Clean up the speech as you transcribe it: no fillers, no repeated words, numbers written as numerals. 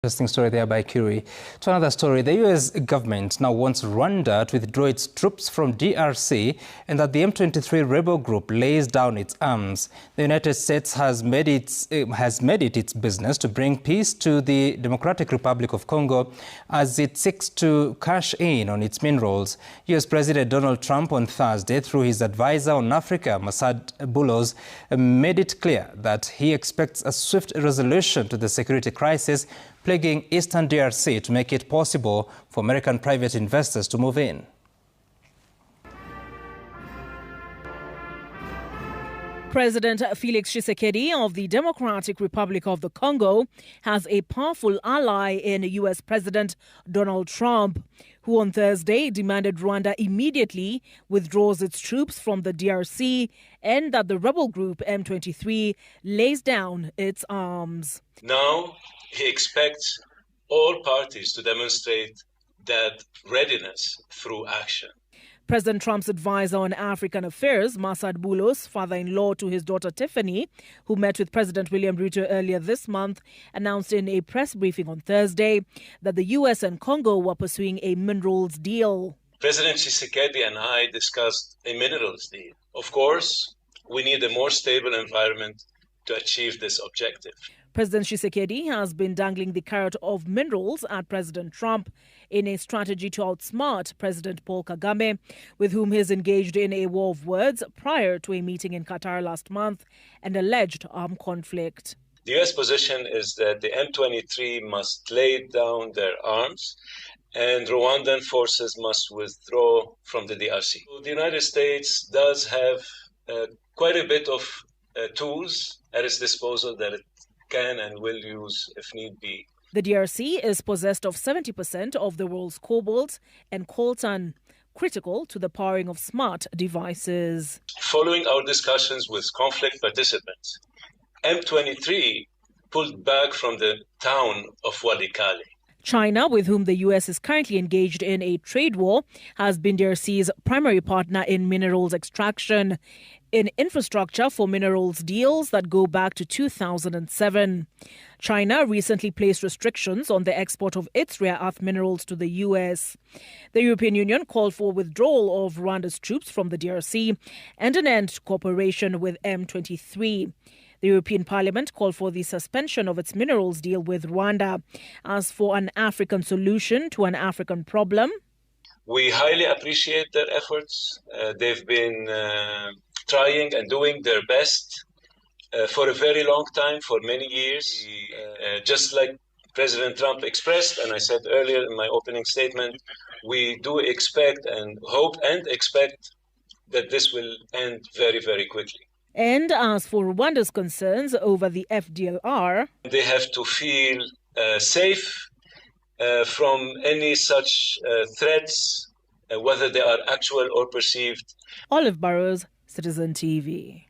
Interesting story there by Curie. To another story, the U.S. government now wants Rwanda to withdraw its troops from DRC and that the M23 rebel group lays down its arms. The United States has made it its business to bring peace to the Democratic Republic of Congo as it seeks to cash in on its minerals. U.S. President Donald Trump on Thursday, through his advisor on Africa, Masad Bulos, made it clear that he expects a swift resolution to the security crisis plaguing eastern DRC to make it possible for American private investors to move in. President Felix Tshisekedi of the Democratic Republic of the Congo has a powerful ally in U.S. President Donald Trump, who on Thursday demanded Rwanda immediately withdraws its troops from the DRC and that the rebel group M23 lays down its arms. Now he expects all parties to demonstrate that readiness through action. President Trump's advisor on African affairs, Masad Bulos, father-in-law to his daughter Tiffany, who met with President William Ruto earlier this month, announced in a press briefing on Thursday that the U.S. and Congo were pursuing a minerals deal. President Tshisekedi and I discussed a minerals deal. Of course, we need a more stable environment to achieve this objective. President Tshisekedi has been dangling the carrot of minerals at President Trump in a strategy to outsmart President Paul Kagame, with whom he is engaged in a war of words prior to a meeting in Qatar last month and alleged armed conflict. The U.S. position is that the M23 must lay down their arms and Rwandan forces must withdraw from the DRC. The United States does have quite a bit of tools at its disposal that it can and will use if need be. The DRC is possessed of 70% of the world's cobalt and coltan, critical to the powering of smart devices. Following our discussions with conflict participants, M23 pulled back from the town of Walikale. China, with whom the U.S. is currently engaged in a trade war, has been DRC's primary partner in minerals extraction, in infrastructure for minerals deals that go back to 2007. China recently placed restrictions on the export of its rare earth minerals to the U.S. The European Union called for withdrawal of Rwanda's troops from the DRC and an end to cooperation with M23. The European Parliament called for the suspension of its minerals deal with Rwanda. As for an African solution to an African problem, we highly appreciate their efforts. They've been trying and doing their best for a very long time, for many years. Just like President Trump expressed, and I said earlier in my opening statement, we do expect and hope and expect that this will end very, very quickly. And as for Rwanda's concerns over the FDLR, they have to feel safe from any such threats, whether they are actual or perceived. Olive Burrows, Citizen TV.